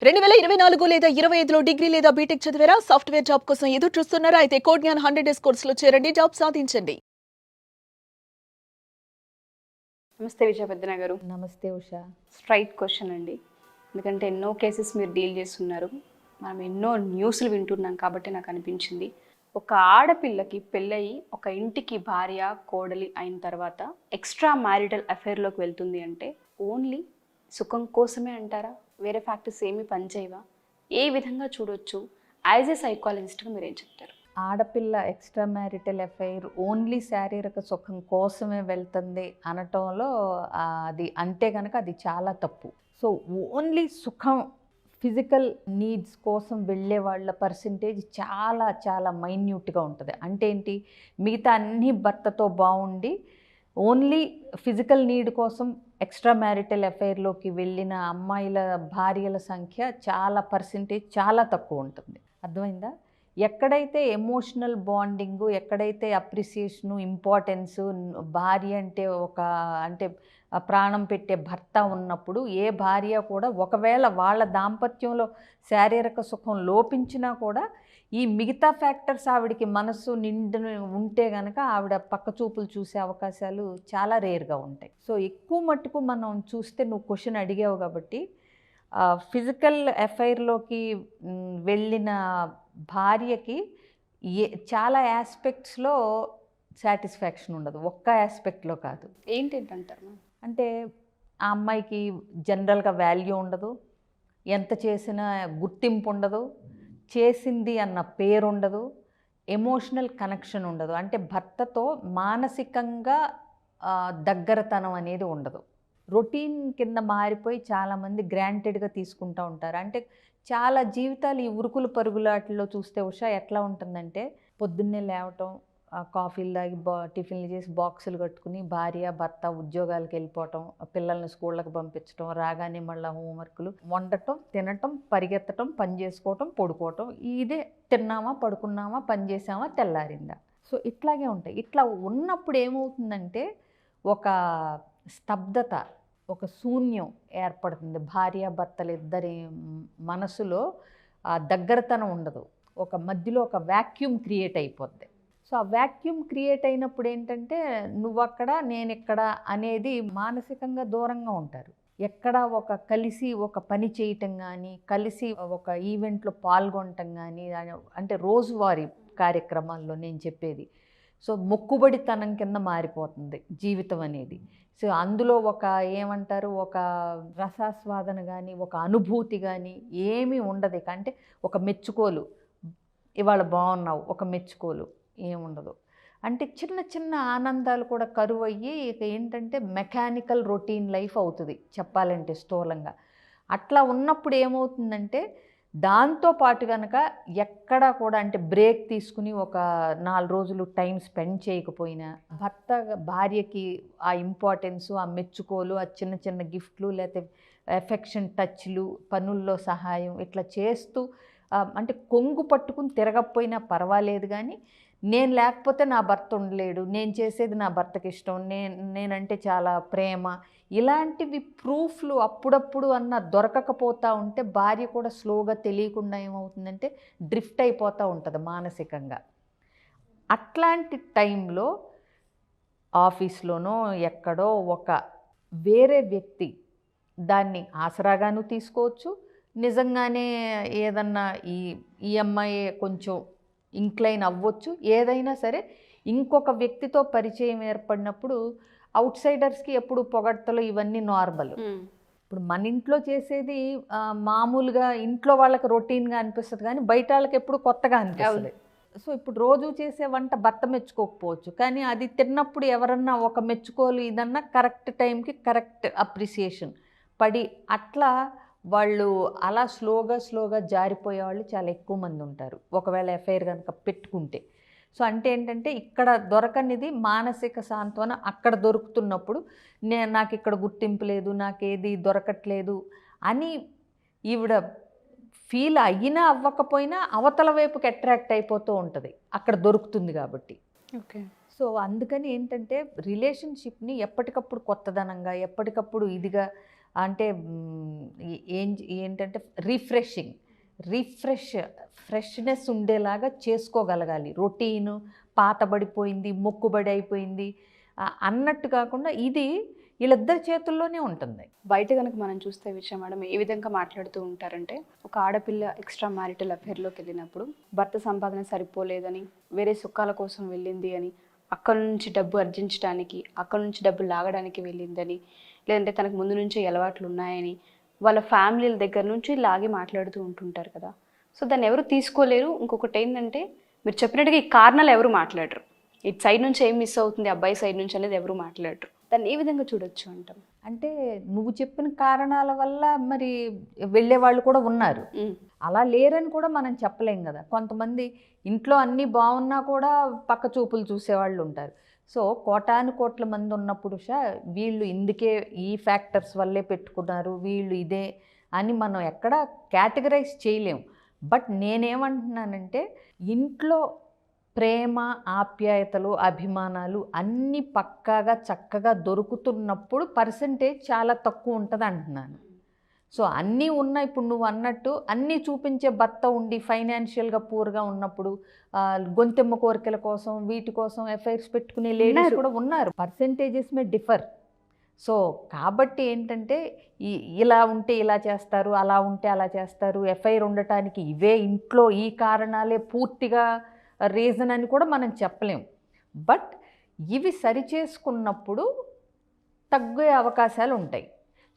2024 లేదా 25లో డిగ్రీ లేదా బీటెక్ చదివారా? సాఫ్ట్‌వేర్ జాబ్ కోసం ఎదురు చూస్తున్నారా? అయితే కోడ్ జ్ఞాన్ 100 డేస్ కోర్సులో చేరండి. జాబ్ సాధించండి. నమస్తే విజయ పెద్దన గారు. నమస్తే ఉషా. స్ట్రైట్ క్వశ్చన్ అండి. ఎందుకంటే ఎన్నో కేసెస్ మీరు డీల్ చేస్తున్నారు. మనం ఎన్నో న్యూస్లు వింటున్నాం కాబట్టి నాకు అనిపించింది. ఒక ఆడపిల్లకి పెళ్ళయి ఒక ఇంటికి భార్య, కోడలి అయిన తర్వాత ఎక్స్ట్రా మ్యారిటల్ అఫైర్లోకి వెళ్తుంది అంటే ఓన్లీ సుఖం కోసమే అంటారా? వేరే ఫ్యాక్టర్స్ ఏమీ పనిచేయవా? ఏ విధంగా చూడొచ్చు? యాజ్ ఏ సైకాలజిస్ట్గా మీరు ఏం చెప్తారు? ఆడపిల్ల ఎక్స్ట్రా మ్యారిటల్ అఫైర్ ఓన్లీ శారీరక సుఖం కోసమే వెళ్తుంది అనటంలో అది అంటే కనుక అది చాలా తప్పు. సో ఓన్లీ సుఖం ఫిజికల్ నీడ్స్ కోసం వెళ్ళే వాళ్ళ పర్సంటేజ్ చాలా చాలా మైన్యూట్గా ఉంటుంది. అంటే ఏంటి, మిగతా అన్ని భర్తతో బాగుండి ఓన్లీ ఫిజికల్ నీడ్ కోసం ఎక్స్ట్రా మ్యారిటల్ అఫైర్లోకి వెళ్ళిన అమ్మాయిల భార్యల సంఖ్య చాలా పర్సంటేజ్ చాలా తక్కువ ఉంటుంది. అర్థమైందా? ఎక్కడైతే ఎమోషనల్ బాండింగు, ఎక్కడైతే అప్రిసియేషను, ఇంపార్టెన్సు, భార్య అంటే ప్రాణం పెట్టే భర్త ఉన్నప్పుడు ఏ భార్య కూడా ఒకవేళ వాళ్ళ దాంపత్యంలో శారీరక సుఖం లోపించినా కూడా ఈ మిగతా ఫ్యాక్టర్స్ ఆవిడికి మనసు నిండు ఉంటే కనుక ఆవిడ పక్క చూపులు చూసే అవకాశాలు చాలా రేర్గా ఉంటాయి. సో ఎక్కువ మట్టుకు మనం చూస్తే, నువ్వు క్వశ్చన్ అడిగావు కాబట్టి, ఫిజికల్ అఫైర్లోకి వెళ్ళిన భార్యకి చాలా ఆస్పెక్ట్స్లో సాటిస్ఫాక్షన్ ఉండదు. ఒక్క ఆస్పెక్ట్లో కాదు. ఏంటంటారు? అంటే ఆ అమ్మాయికి జనరల్గా వాల్యూ ఉండదు, ఎంత చేసినా గుర్తింపు ఉండదు, చేసింది అన్న పేరు ఉండదు, ఎమోషనల్ కనెక్షన్ ఉండదు. అంటే భర్తతో మానసికంగా దగ్గరతనం అనేది ఉండదు. రొటీన్ కింద మారిపోయి చాలామంది గ్రాంటెడ్గా తీసుకుంటూ ఉంటారు. అంటే చాలా జీవితాలు ఈ ఉరుకులు పరుగులాటల్లో చూస్తే ఉషా ఎట్లా ఉంటుందంటే, పొద్దున్నే లేవటం, కాఫీలు తాగి టిఫిన్లు చేసి బాక్సులు కట్టుకుని భార్య భర్త ఉద్యోగాలకు వెళ్ళిపోవటం, పిల్లల్ని స్కూళ్ళకి పంపించడం, రాగానే మళ్ళీ హోంవర్క్లు, వండటం, తినటం, పరిగెత్తటం, పని చేసుకోవటం, పడుకోవటం. ఇదే తిన్నామా, పడుకున్నామా, పని చేసామా, తెల్లారిందా. సో ఇట్లాగే ఉంటాయి. ఇట్లా ఉన్నప్పుడు ఏమవుతుందంటే ఒక స్తబ్దత, ఒక శూన్యం ఏర్పడుతుంది. భార్య భర్తలు ఇద్దరి మనసులో దగ్గరతనం ఉండదు. ఒక మధ్యలో ఒక వ్యాక్యూమ్ క్రియేట్ అయిపోద్ది. సో ఆ వ్యాక్యూమ్ క్రియేట్ అయినప్పుడు ఏంటంటే నువ్వక్కడ నేనిక్కడ అనేది మానసికంగా దూరంగా ఉంటారు. ఎక్కడ ఒక కలిసి ఒక పని చేయటం కానీ, కలిసి ఒక ఈవెంట్లో పాల్గొనటం కానీ, అంటే రోజువారీ కార్యక్రమాల్లో నేను చెప్పేది. సో మొక్కుబడితనం కింద మారిపోతుంది జీవితం అనేది. సో అందులో ఒక ఏమంటారు, ఒక రసాస్వాదన కానీ, ఒక అనుభూతి కానీ ఏమీ ఉండదు. అంటే ఒక మెచ్చుకోలు, ఇవాళ బాగున్నావు, ఒక మెచ్చుకోలు ఏముండదు. అంటే చిన్న చిన్న ఆనందాలు కూడా కరువు అయ్యి ఇక ఏంటంటే మెకానికల్ రొటీన్ లైఫ్ అవుతుంది చెప్పాలంటే స్థూలంగా. అట్లా ఉన్నప్పుడు ఏమవుతుందంటే దాంతోపాటు కనుక ఎక్కడా కూడా అంటే బ్రేక్ తీసుకుని ఒక 4 రోజులు టైం స్పెండ్ చేయకపోయినా, భర్త భార్యకి ఆ ఇంపార్టెన్సు, ఆ మెచ్చుకోలు, ఆ చిన్న చిన్న గిఫ్ట్లు, లేకపోతే ఎఫెక్షన్ టచ్లు, పనుల్లో సహాయం ఇట్లా చేస్తూ అంటే కొంగు పట్టుకుని తిరగకపోయినా పర్వాలేదు, కానీ నేను లేకపోతే నా భర్త ఉండలేడు, నేను చేసేది నా భర్తకి ఇష్టం, నేనంటే చాలా ప్రేమ, ఇలాంటివి ప్రూఫ్లు అప్పుడప్పుడు దొరకకపోతూ ఉంటే భార్య కూడా స్లోగా తెలియకుండా ఏమవుతుందంటే డ్రిఫ్ట్ అయిపోతూ ఉంటుంది మానసికంగా. అట్లాంటి టైంలో ఆఫీస్లోనో ఎక్కడో ఒక వేరే వ్యక్తి దాన్ని ఆసరాగాను తీసుకోవచ్చు. నిజంగానే ఏదన్నా ఈ అమ్మాయి కొంచెం ఇంక్లైన్ అవ్వచ్చు. ఏదైనా సరే ఇంకొక వ్యక్తితో పరిచయం ఏర్పడినప్పుడు అవుట్ సైడర్స్కి ఎప్పుడు పొగడ్తలు ఇవన్నీ నార్మల్. ఇప్పుడు మన ఇంట్లో చేసేది మామూలుగా ఇంట్లో వాళ్ళకి రొటీన్గా అనిపిస్తుంది, కానీ బయట వాళ్ళకి ఎప్పుడు కొత్తగా అనిపిస్తుంది. సో ఇప్పుడు రోజు చేసే వంట భర్త మెచ్చుకోకపోవచ్చు, కానీ అది తిన్నప్పుడు ఎవరన్నా ఒక మెచ్చుకోలు ఇదన్నా కరెక్ట్ టైంకి కరెక్ట్ అప్రిసియేషన్ పడి అట్లా వాళ్ళు అలా స్లోగా జారిపోయే వాళ్ళు చాలా ఎక్కువ మంది ఉంటారు ఒకవేళ ఎఫ్ఐఆర్ కనుక పెట్టుకుంటే. సో అంటే ఏంటంటే ఇక్కడ దొరకనిది మానసిక సాంత్వన అక్కడ దొరుకుతున్నప్పుడు నాకు ఇక్కడ గుర్తింపు లేదు, నాకేది దొరకట్లేదు అని ఈవిడ ఫీల్ అయినా అవ్వకపోయినా అవతల వైపుకి అట్రాక్ట్ అయిపోతూ ఉంటుంది, అక్కడ దొరుకుతుంది కాబట్టి. ఓకే. సో అందుకని ఏంటంటే రిలేషన్షిప్ని ఎప్పటికప్పుడు కొత్తదనంగా, ఎప్పటికప్పుడు ఇదిగా అంటే ఏంటంటే ఫ్రెష్నెస్ ఉండేలాగా చేసుకోగలగాలి. రొటీను పాతబడిపోయింది, మొక్కుబడి అయిపోయింది అన్నట్టు కాకుండా ఇది వీళ్ళిద్దరి చేతుల్లోనే ఉంటుంది. బయట కనుక మనం చూస్తే విషయం మేడం ఏ విధంగా మాట్లాడుతూ ఉంటారంటే, ఒక ఆడపిల్ల ఎక్స్ట్రా మ్యారిటల్ అఫేర్లోకి వెళ్ళినప్పుడు భర్త సంపాదన సరిపోలేదని, వేరే సుఖాల కోసం వెళ్ళింది అని, అక్కడ నుంచి డబ్బు అర్జించడానికి, అక్కడ నుంచి డబ్బు లాగడానికి వెళ్ళిందని, లేదంటే తనకు ముందు నుంచే అలవాట్లు ఉన్నాయని వాళ్ళ ఫ్యామిలీల దగ్గర నుంచి లాగి మాట్లాడుతూ ఉంటుంటారు కదా. సో దాన్ని ఎవరు తీసుకోలేరు. ఇంకొకటి ఏంటంటే, మీరు చెప్పినట్టుగా ఈ కారణాలు ఎవరు మాట్లాడరు. ఇటు సైడ్ నుంచి ఏం మిస్ అవుతుంది అబ్బాయి సైడ్ నుంచి అనేది ఎవరు మాట్లాడరు. దాన్ని ఏ విధంగా చూడొచ్చు అంటాం? అంటే నువ్వు చెప్పిన కారణాల వల్ల మరి వెళ్ళే వాళ్ళు కూడా ఉన్నారు. అలా లేరని కూడా మనం చెప్పలేం కదా. కొంతమంది ఇంట్లో అన్నీ బాగున్నా కూడా పక్క చూపులు చూసేవాళ్ళు ఉంటారు. సో కోటాను కోట్ల మంది ఉన్నప్పుడు వీళ్ళు ఇందుకే ఈ ఫ్యాక్టర్స్ వల్లే పెట్టుకున్నారు, వీళ్ళు ఇదే అని మనం ఎక్కడ కేటగరైజ్ చేయలేం. బట్ నేనేమంటున్నానంటే, ఇంట్లో ప్రేమ, ఆప్యాయతలు, అభిమానాలు అన్నీ పక్కాగా చక్కగా దొరుకుతున్నప్పుడు పర్సంటేజ్ చాలా తక్కువ ఉంటుంది అంటున్నాను. సో అన్నీ ఉన్నాయి. ఇప్పుడు నువ్వు అన్నట్టు అన్నీ చూపించే భర్త ఉండి ఫైనాన్షియల్గా పూర్గా ఉన్నప్పుడు గొంతెమ్మ కోరికల కోసం వీటి కోసం ఎఫ్ఐఆర్స్ పెట్టుకునే లేడీస్ కూడా ఉన్నారు. పర్సంటేజెస్ మే డిఫర్. సో కాబట్టి ఏంటంటే ఇలా ఉంటే ఇలా చేస్తారు, అలా ఉంటే అలా చేస్తారు, ఎఫ్ఐఆర్ ఉండటానికి ఇవే ఇంట్లో ఈ కారణాలే పూర్తిగా రీజన్ అని కూడా మనం చెప్పలేం. బట్ ఇవి సరిచేసుకున్నప్పుడు తగ్గే అవకాశాలు ఉంటాయి.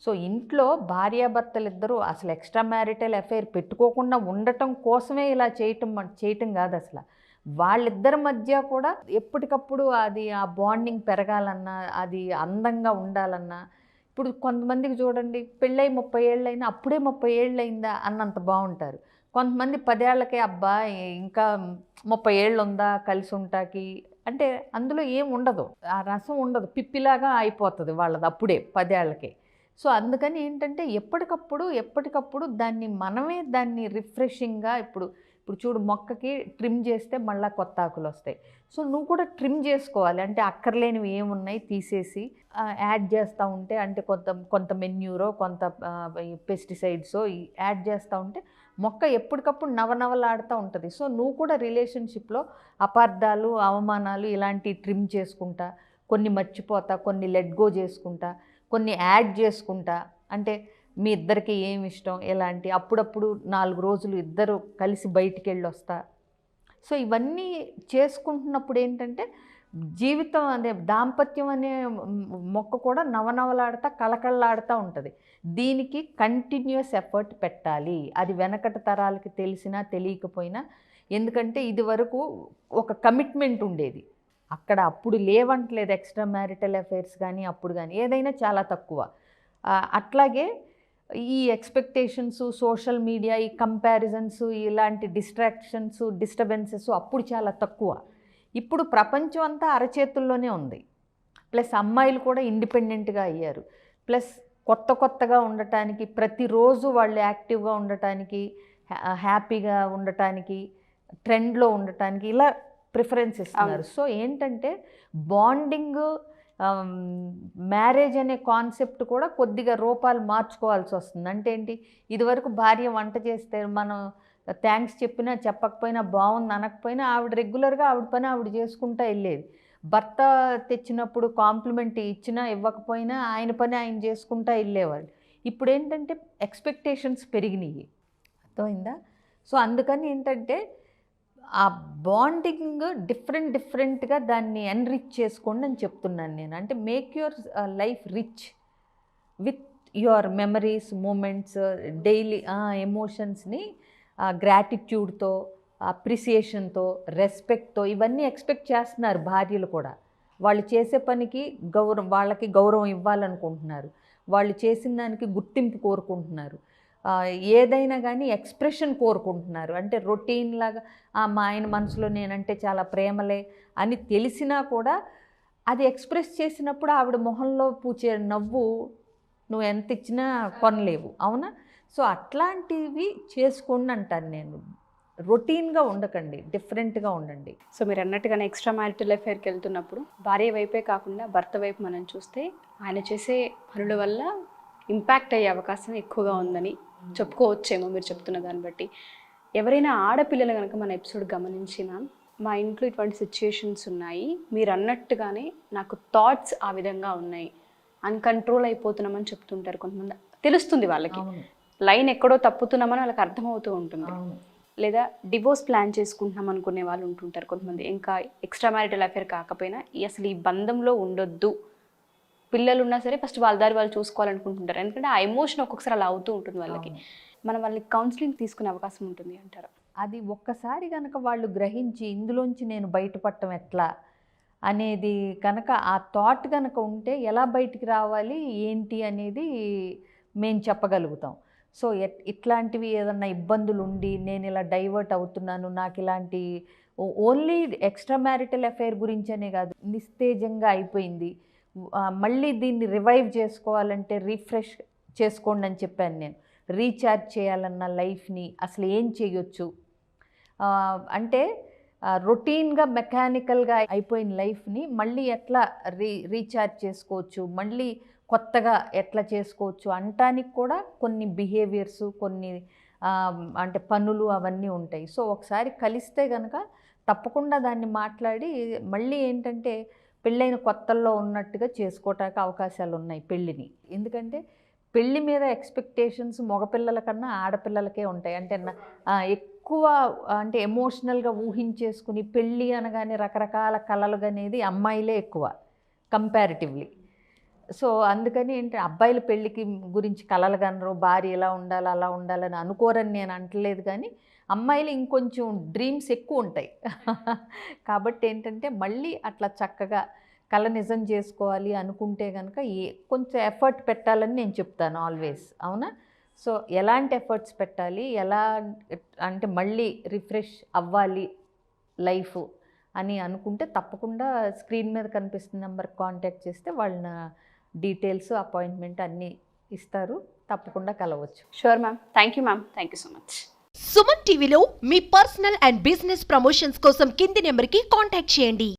సో ఇంట్లో భార్యాభర్తలు ఇద్దరూ అసలు ఎక్స్ట్రా మ్యారిటల్ అఫైర్ పెట్టుకోకుండా ఉండటం కోసమే ఇలా చేయటం కాదు. అసలు వాళ్ళిద్దరి మధ్య కూడా ఎప్పటికప్పుడు అది ఆ బాండింగ్ పెరగాలన్నా, అది అందంగా ఉండాలన్నా, ఇప్పుడు కొంతమందికి చూడండి పెళ్ళై 30 ఏళ్ళు అయినా అప్పుడే 30 ఏళ్ళు అయిందా అన్నంత బాగుంటారు. కొంతమంది 10 ఏళ్ళకే అబ్బా ఇంకా 30 ఏళ్ళు ఉందా కలిసి ఉంటాకి అంటే అందులో ఏం ఉండదు, ఆ రసం ఉండదు, పిప్పిలాగా అయిపోతుంది వాళ్ళది అప్పుడే 10 ఏళ్ళకే. సో అందుకని ఏంటంటే ఎప్పటికప్పుడు దాన్ని రిఫ్రెషింగ్గా ఇప్పుడు చూడు, మొక్కకి ట్రిమ్ చేస్తే మళ్ళీ కొత్త ఆకులు వస్తాయి. సో నువ్వు కూడా ట్రిమ్ చేసుకోవాలి. అంటే అక్కర్లేనివి ఏమున్నాయి తీసేసి యాడ్ చేస్తూ ఉంటే, అంటే కొంత మెన్యూరో కొంత పెస్టిసైడ్సో యాడ్ చేస్తూ ఉంటే మొక్క ఎప్పటికప్పుడు నవనవలాడుతూ ఉంటుంది. సో నువ్వు కూడా రిలేషన్షిప్లో అపార్థాలు, అవమానాలు ఇలాంటివి ట్రిమ్ చేసుకుంటా, కొన్ని మర్చిపోతా, కొన్ని లెట్ గో చేసుకుంటా, కొన్ని యాడ్ చేసుకుంటా. అంటే మీ ఇద్దరికి ఏమి ఇష్టం ఎలాంటి, అప్పుడప్పుడు 4 రోజులు ఇద్దరు కలిసి బయటికి వెళ్ళి వస్తా. సో ఇవన్నీ చేసుకుంటున్నప్పుడు ఏంటంటే జీవితం అనే దాంపత్యం అనే మొక్క కూడా నవనవలాడుతూ కళకళలాడుతూ ఉంటుంది. దీనికి కంటిన్యూస్ ఎఫర్ట్ పెట్టాలి. అది వెనకటి తరాలకి తెలిసినా తెలియకపోయినా. ఎందుకంటే ఇది వరకు ఒక కమిట్మెంట్ ఉండేది. అప్పుడు లేవంటలేదు ఎక్స్ట్రా మ్యారిటల్ అఫైర్స్ కానీ అప్పుడు కానీ, ఏదైనా చాలా తక్కువ. అట్లాగే ఈ ఎక్స్పెక్టేషన్స్, సోషల్ మీడియా, ఈ కంపారిజన్స్, ఇలాంటి డిస్టర్బెన్సెస్ అప్పుడు చాలా తక్కువ. ఇప్పుడు ప్రపంచం అంతా అరచేతుల్లోనే ఉంది. ప్లస్ అమ్మాయిలు కూడా ఇండిపెండెంట్గా అయ్యారు. ప్లస్ కొత్తగా ఉండటానికి, ప్రతిరోజు వాళ్ళు యాక్టివ్గా ఉండటానికి, హ్యాపీగా ఉండటానికి, ట్రెండ్లో ఉండటానికి ఇలా ప్రిఫరెన్స్ ఇస్తున్నారు. సో ఏంటంటే బాండింగ్, మ్యారేజ్ అనే కాన్సెప్ట్ కూడా కొద్దిగా రూపాలు మార్చుకోవాల్సి వస్తుంది. అంటే ఏంటి, ఇదివరకు భార్య వంట చేస్తే మనం థ్యాంక్స్ చెప్పినా చెప్పకపోయినా, బాగుంది అనకపోయినా ఆవిడ రెగ్యులర్గా ఆవిడ పని ఆవిడ చేసుకుంటూ వెళ్ళేది. భర్త తెచ్చినప్పుడు కాంప్లిమెంట్ ఇచ్చినా ఇవ్వకపోయినా ఆయన పని ఆయన చేసుకుంటూ వెళ్ళేవాళ్ళు. ఇప్పుడు ఏంటంటే ఎక్స్పెక్టేషన్స్ పెరిగినాయి. అర్థమైందా? సో అందుకని ఏంటంటే ఆ బాండింగ్ డిఫరెంట్గా దాన్ని ఎన్రిచ్ చేసుకోండి అని చెప్తున్నాను నేను. అంటే make your life rich with your memories, moments, daily ఎమోషన్స్ని గ్రాటిట్యూడ్తో, అప్రిసియేషన్తో, రెస్పెక్ట్తో ఇవన్నీ ఎక్స్పెక్ట్ చేస్తున్నారు భార్యలు కూడా. వాళ్ళు చేసే పనికి వాళ్ళకి గౌరవం ఇవ్వాలనుకుంటున్నారు. వాళ్ళు చేసిన దానికి గుర్తింపు కోరుకుంటున్నారు. ఏదైనా కానీ ఎక్స్ప్రెషన్ కోరుకుంటున్నారు. అంటే రొటీన్ లాగా మా ఆయన మనసులో నేనంటే చాలా ప్రేమలే అని తెలిసినా కూడా అది ఎక్స్ప్రెస్ చేసినప్పుడు ఆవిడ మొహంలో పూచే నవ్వు నువ్వు ఎంత ఇచ్చినా కొనలేవు. అవునా? సో అట్లాంటివి చేసుకోండి అంటాను నేను. రొటీన్గా ఉండకండి, డిఫరెంట్గా ఉండండి. సో మీరు అన్నట్టుగానే ఎక్స్ట్రా మ్యారిటల్ అఫైర్కి వెళ్తున్నప్పుడు భార్య వైపే కాకుండా భర్త వైపు మనం చూస్తే ఆయన చేసే పనుల వల్ల ఇంపాక్ట్ అయ్యే అవకాశం ఎక్కువగా ఉందని చెప్పుకోవచ్చేమో మీరు చెప్తున్న దాన్ని బట్టి. ఎవరైనా ఆడపిల్లలు కనుక మన ఎపిసోడ్ గమనించి మ్యామ్, మా ఇంట్లో ఇటువంటి సిచ్యుయేషన్స్ ఉన్నాయి, మీరు అన్నట్టుగానే నాకు థాట్స్ ఆ విధంగా ఉన్నాయి, అన్కంట్రోల్ అయిపోతున్నామని చెప్తుంటారు కొంతమంది. తెలుస్తుంది వాళ్ళకి లైన్ ఎక్కడో తప్పుతున్నామని వాళ్ళకి అర్థమవుతూ ఉంటుంది. లేదా డివోర్స్ ప్లాన్ చేసుకుంటున్నాం అనుకునే వాళ్ళు ఉంటుంటారు కొంతమంది. ఇంకా ఎక్స్ట్రా మ్యారిటల్ అఫేర్ కాకపోయినా అసలు ఈ బంధంలో ఉండొద్దు, పిల్లలు ఉన్నా సరే ఫస్ట్ వాళ్ళ దారి వాళ్ళు చూసుకోవాలనుకుంటుంటారు. ఎందుకంటే ఆ ఎమోషన్ ఒక్కొక్కసారి అలా అవుతూ ఉంటుంది వాళ్ళకి. మనం వాళ్ళకి కౌన్సిలింగ్ తీసుకునే అవకాశం ఉంటుంది అంటారు. అది ఒక్కసారి కనుక వాళ్ళు గ్రహించి ఇందులోంచి నేను బయటపడటం ఎట్లా అనేది కనుక ఆ థాట్ కనుక ఉంటే ఎలా బయటికి రావాలి ఏంటి అనేది మేము చెప్పగలుగుతాం. సో ఇట్లాంటివి ఏదన్నా ఇబ్బందులు ఉండి నేను ఇలా డైవర్ట్ అవుతున్నాను, నాకు ఇలాంటి ఓన్లీ ఎక్స్ట్రా మ్యారిటల్ అఫైర్ గురించనే కాదు, నిస్తేజంగా అయిపోయింది, మళ్ళీ దీన్ని రివైవ్ చేసుకోవాలంటే రీఫ్రెష్ చేసుకోండి అని చెప్పాను నేను. రీఛార్జ్ చేయాలన్న లైఫ్ని అసలు ఏం చేయొచ్చు అంటే రొటీన్గా మెకానికల్గా అయిపోయిన లైఫ్ని మళ్ళీ ఎట్లా రీఛార్జ్ చేసుకోవచ్చు, మళ్ళీ కొత్తగా ఎట్లా చేసుకోవచ్చు అంటానికి కూడా కొన్ని బిహేవియర్స్, కొన్ని అంటే పనులు అవన్నీ ఉంటాయి. సో ఒకసారి కలిస్తే కనుక తప్పకుండా దాన్ని మాట్లాడి మళ్ళీ ఏంటంటే పెళ్ళైన కొత్తల్లో ఉన్నట్టుగా చేసుకోవటానికి అవకాశాలు ఉన్నాయి పెళ్ళిని. ఎందుకంటే పెళ్ళి మీద ఎక్స్పెక్టేషన్స్ మగపిల్లల కన్నా ఆడపిల్లలకే ఉంటాయి. అంటే ఎక్కువ అంటే ఎమోషనల్గా ఊహించేసుకుని పెళ్ళి అనగానే రకరకాల కలలు అనేది అమ్మాయిలే ఎక్కువ కంపారిటివ్లీ. సో అందుకని ఏంటి అబ్బాయిల పెళ్ళికి గురించి కలలు కనరు, భార్య ఇలా ఉండాలి అలా ఉండాలని అనుకోరని నేను అంటలేదు, కానీ అమ్మాయిలు ఇంకొంచెం డ్రీమ్స్ ఎక్కువ ఉంటాయి. కాబట్టి ఏంటంటే మళ్ళీ అట్లా చక్కగా కళ నిజం చేసుకోవాలి అనుకుంటే కనుక కొంచెం ఎఫర్ట్ పెట్టాలని నేను చెప్తాను ఆల్వేస్. అవునా? సో ఎలాంటి ఎఫర్ట్స్ పెట్టాలి, ఎలా అంటే మళ్ళీ రిఫ్రెష్ అవ్వాలి లైఫ్ అని అనుకుంటే తప్పకుండా స్క్రీన్ మీద కనిపిస్తున్న నెంబర్కి కాంటాక్ట్ చేస్తే వాళ్ళ డీటెయిల్స్, అపాయింట్మెంట్ అన్నీ ఇస్తారు. తప్పకుండా కలవచ్చు. Sure ma'am. Thank you ma'am. Thank you so much. Suman టీవీలో మీ పర్సనల్ అండ్ బిజినెస్ ప్రమోషన్స్ కోసం కింది నెంబర్కి కాంటాక్ట్ చేయండి.